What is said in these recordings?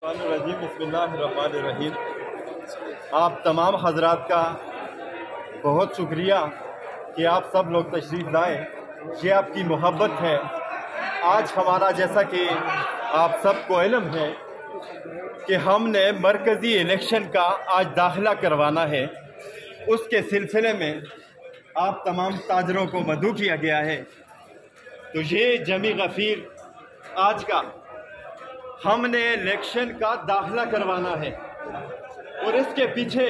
बिस्मिल्लाहिर्रहमानिर्रहीम। आप तमाम हजरात का बहुत शुक्रिया कि आप सब लोग तशरीफ़ लाए। ये आपकी मोहब्बत है। आज हमारा, जैसा कि आप सबको इल्म है कि हमने मरकज़ी इलेक्शन का आज दाखिला करवाना है, उसके सिलसिले में आप तमाम ताजरों को मदऊ किया गया है। तो ये जमी गफ़ीर आज का हमने इलेक्शन का दाखिला करवाना है और इसके पीछे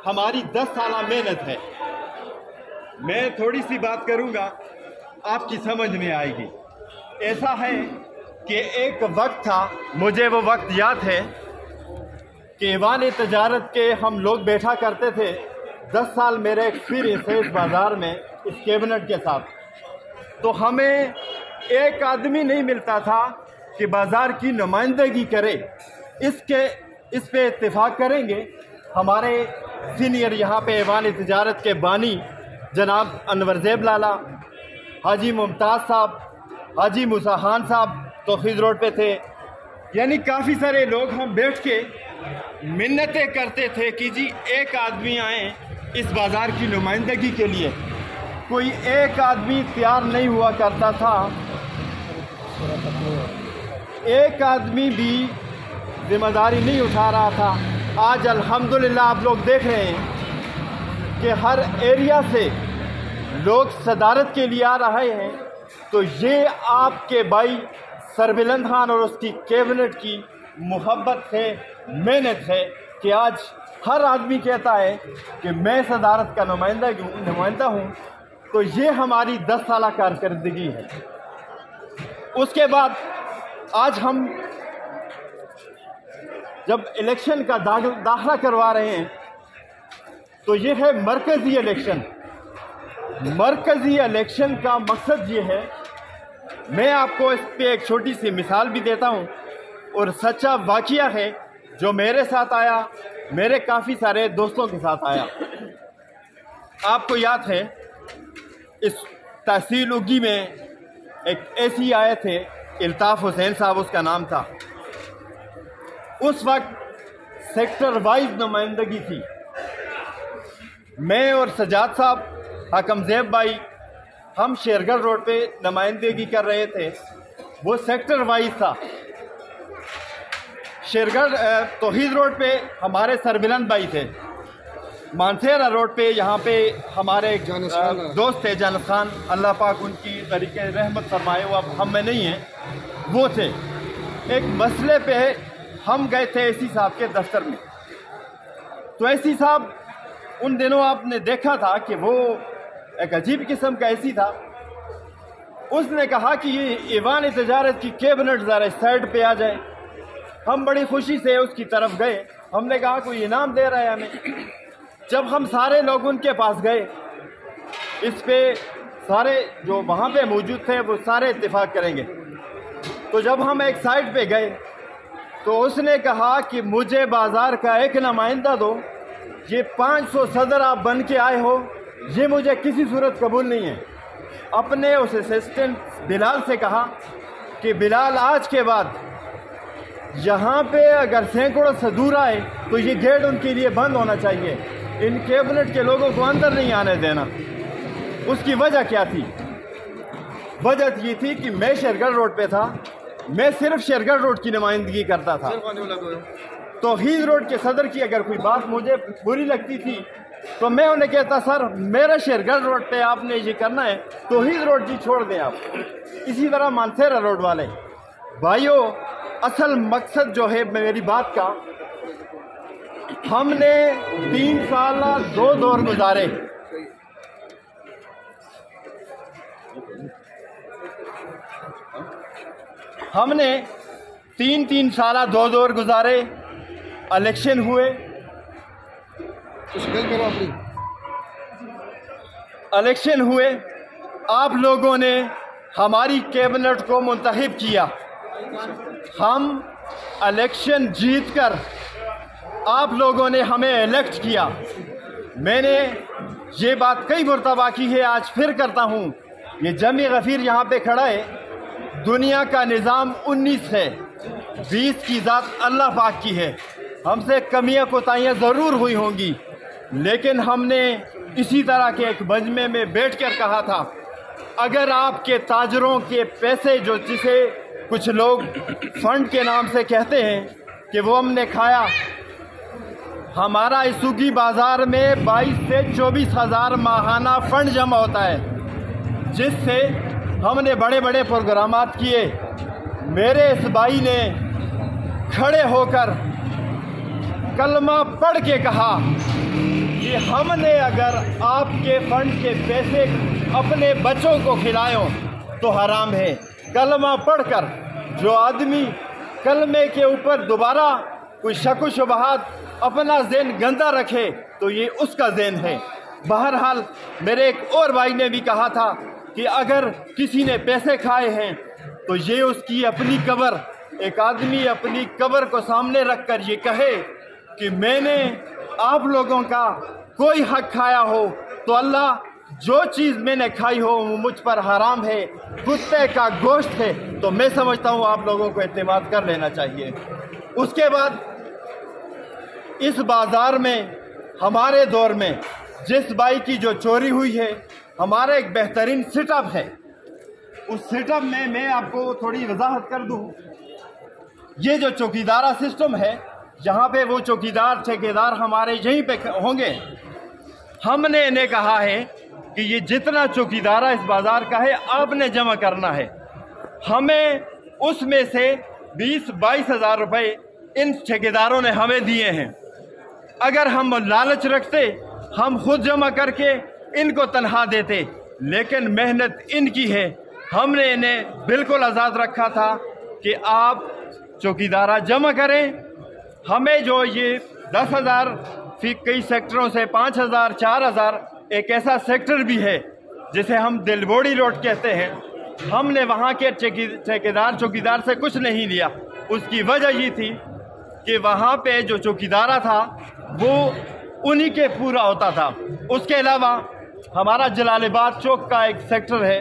हमारी 10 साल मेहनत है। मैं थोड़ी सी बात करूंगा, आपकी समझ में आएगी। ऐसा है कि एक वक्त था, मुझे वो वक्त याद है कि ईवान तजारत के हम लोग बैठा करते थे। 10 साल मेरे एक्सपीरियंस है इस बाज़ार में, इस कैबिनेट के साथ। तो हमें एक आदमी नहीं मिलता था कि बाज़ार की नुमाइंदगी करे। इस पे इत्तेफाक करेंगे हमारे सीनियर यहाँ पे ईवान तजारत के बानी जनाब अनवर ज़ैब लाला, हाजी मुमताज़ साहब, हाजी मूसा खान साहब तौहीद रोड पे थे। यानी काफ़ी सारे लोग हम बैठ के मिन्नतें करते थे कि जी एक आदमी आए इस बाज़ार की नुमाइंदगी के लिए। कोई एक आदमी तैयार नहीं हुआ करता था। एक आदमी भी जिम्मेदारी नहीं उठा रहा था। आज अल्हम्दुलिल्लाह आप लोग देख रहे हैं कि हर एरिया से लोग सदारत के लिए आ रहे हैं। तो ये आपके भाई सरबिलंद खान और उसकी कैबिनेट की मोहब्बत है, मेहनत है कि आज हर आदमी कहता है कि मैं सदारत का नुमाइंदा हूँ। तो ये हमारी 10 साल कारकर्दगी है। उसके बाद आज हम जब इलेक्शन का दाखिला करवा रहे हैं तो ये है मरकज़ी इलेक्शन। मरकज़ी इलेक्शन का मकसद ये है, मैं आपको इस पे एक छोटी सी मिसाल भी देता हूँ और सच्चा वाक़या है जो मेरे साथ आया, मेरे काफ़ी सारे दोस्तों के साथ आया। आपको याद है इस तहसील उगी में एक ऐसी आए थे, इल्ताफ़ हुसैन साहब उसका नाम था। उस वक्त सेक्टर वाइज नुमाइंदगी थी। मैं और सजाद साहब, हकम ज़ैब भाई, हम शेरगढ़ रोड पे नुमाइंदगी कर रहे थे। वो सेक्टर वाइज था। शेरगढ़ तौहीद रोड पे हमारे सरबिलंद भाई थे। मानसेरा रोड पे यहाँ पे हमारे एक दोस्त थे जानस खान, अल्लाह पाक उनकी तरीके रहमत फरमाए, वो अब हम में नहीं हैं, वो थे। एक मसले पे हम गए थे एसी साहब के दफ्तर में। तो एसी साहब उन दिनों आपने देखा था कि वो एक अजीब किस्म का एसी था। उसने कहा कि ये ईवान तजारत की कैबिनेट ज़रा साइड पे आ जाए। हम बड़ी खुशी से उसकी तरफ गए। हमने कहा कोई इनाम दे रहा है हमें। जब हम सारे लोग उनके पास गए, इस पे सारे जो वहाँ पे मौजूद थे वो सारे इत्तेफाक करेंगे। तो जब हम एक साइड पे गए तो उसने कहा कि मुझे बाज़ार का एक नुमाइंदा दो। ये 500 सदर आप बन के आए हो, ये मुझे किसी सूरत कबूल नहीं है। अपने उस असिस्टेंट बिलाल से कहा कि बिलाल, आज के बाद यहाँ पे अगर सैकड़ों से दूर आए तो ये गेट उनके लिए बंद होना चाहिए। इन कैबिनेट के लोगों को अंदर नहीं आने देना। उसकी वजह क्या थी? वजह ये थी कि मैं शेरगढ़ रोड पे था। मैं सिर्फ शेरगढ़ रोड की नुमाइंदगी करता था। तौहीद रोड के सदर की अगर कोई बात मुझे बुरी लगती थी तो मैं उन्हें कहता, सर मेरा शेरगढ़ रोड पे आपने ये करना है, तौहीद रोड की छोड़ दें आप। इसी तरह मानसेरा रोड वाले भाइयों, असल मकसद जो है मेरी बात का, हमने 3 साल 2 दौर गुजारे। हमने 3 साल 2 दौर गुजारे। इलेक्शन हुए, इलेक्शन हुए, आप लोगों ने हमारी कैबिनेट को मुंतखब किया। हम इलेक्शन जीतकर आप लोगों ने हमें इलेक्ट किया। मैंने ये बात कई मरतबा की है, आज फिर करता हूँ। ये जमी गफ़ीर यहाँ पे खड़ा है। दुनिया का निज़ाम 19 है। 20 की ज़ात अल्लाह पाक की है। हमसे कमियां कोताहियां ज़रूर हुई होंगी, लेकिन हमने इसी तरह के एक मजमे में बैठकर कहा था, अगर आपके ताजरों के पैसे जो जिसे कुछ लोग फंड के नाम से कहते हैं कि वो हमने खाया, हमारा इसूगी बाज़ार में 22 से 24 हज़ार माहाना फ़ंड जमा होता है, जिससे हमने बड़े बड़े प्रोग्रामात किए। मेरे इस भाई ने खड़े होकर कलमा पढ़ के कहा कि हमने अगर आपके फंड के पैसे अपने बच्चों को खिलाएं तो हराम है। कलमा पढ़कर जो आदमी कलमे के ऊपर दोबारा कोई शक व शुबहात अपना ज़हन गंदा रखे तो ये उसका ज़हन है। बहरहाल मेरे एक और भाई ने भी कहा था कि अगर किसी ने पैसे खाए हैं तो ये उसकी अपनी कब्र, एक आदमी अपनी कब्र को सामने रखकर ये कहे कि मैंने आप लोगों का कोई हक खाया हो तो अल्लाह जो चीज़ मैंने खाई हो वो मुझ पर हराम है, कुत्ते का गोश्त है, तो मैं समझता हूँ आप लोगों को एतमाद कर लेना चाहिए। उसके बाद इस बाज़ार में हमारे दौर में जिस बाइक की जो चोरी हुई है, हमारा एक बेहतरीन सेटअप है। उस सेटअप में मैं आपको थोड़ी वजाहत कर दूं। ये जो चौकीदारा सिस्टम है, जहाँ पे वो चौकीदार ठेकेदार हमारे यहीं पे होंगे, हमने इन्हें कहा है कि ये जितना चौकीदारा इस बाज़ार का है आपने जमा करना है। हमें उसमें से 20-22 हज़ार रुपये इन ठेकेदारों ने हमें दिए हैं। अगर हम लालच रखते हम खुद जमा करके इनको तनख्वाह देते, लेकिन मेहनत इनकी है। हमने इन्हें बिल्कुल आज़ाद रखा था कि आप चौकीदारा जमा करें। हमें जो ये 10,000 फी कई सेक्टरों से 5,000 4,000, एक ऐसा सेक्टर भी है जिसे हम दिलबोड़ी रोड कहते हैं, हमने वहाँ के ठेकेदार चौकीदार से कुछ नहीं लिया। उसकी वजह ये थी कि वहाँ पे जो चौकीदारा था वो उन्हीं के पूरा होता था। उसके अलावा हमारा जलालाबाद चौक का एक सेक्टर है,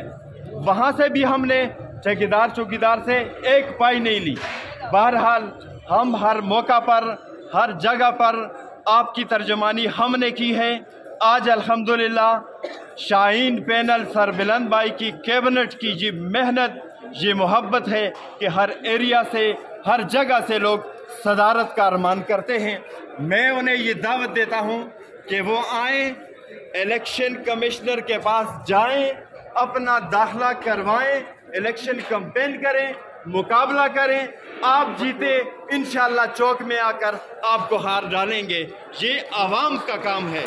वहाँ से भी हमने ठेकेदार चौकीदार से एक पाई नहीं ली। बहरहाल हम हर मौका पर हर जगह पर आपकी तर्जमानी हमने की है। आज अल्हम्दुलिल्लाह शाहीन पैनल सरबिलंद भाई की कैबिनेट की ये मेहनत, ये मोहब्बत है कि हर एरिया से हर जगह से लोग सदारत का अरमान करते हैं। मैं उन्हें ये दावत देता हूँ कि वो आएँ, इलेक्शन कमिश्नर के पास जाएं, अपना दाखिला करवाएं, इलेक्शन कैंपेन करें, मुकाबला करें। आप जीते, इंशाअल्लाह चौक में आकर आपको हार डालेंगे। ये आवाम का काम है।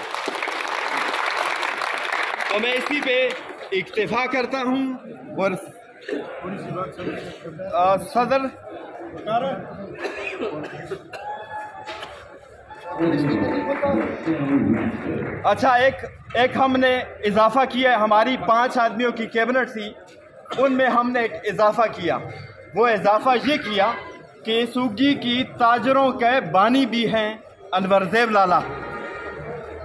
तो मैं इसी पे इक्तिफा करता हूँ और सदर अच्छा एक हमने इजाफा किया। हमारी 5 आदमियों की कैबिनेट थी, उनमें हमने एक इजाफा किया। वो इजाफा ये किया कि सूगी की ताजरों के बानी भी हैं अनवर ज़ेब लाला,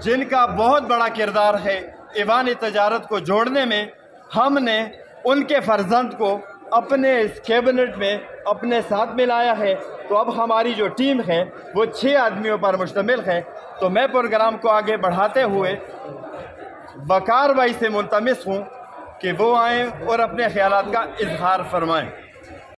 जिनका बहुत बड़ा किरदार है ईवान तजारत को जोड़ने में। हमने उनके फर्जंद को अपने इस कैबिनेट में अपने साथ मिलाया है। तो अब हमारी जो टीम है वो 6 आदमियों पर मुश्तमिल है। तो मैं प्रोग्राम को आगे बढ़ाते हुए वकार भाई से मुल्तमिस हूँ कि वो आएँ और अपने ख्यालात का इजहार फरमाएँ।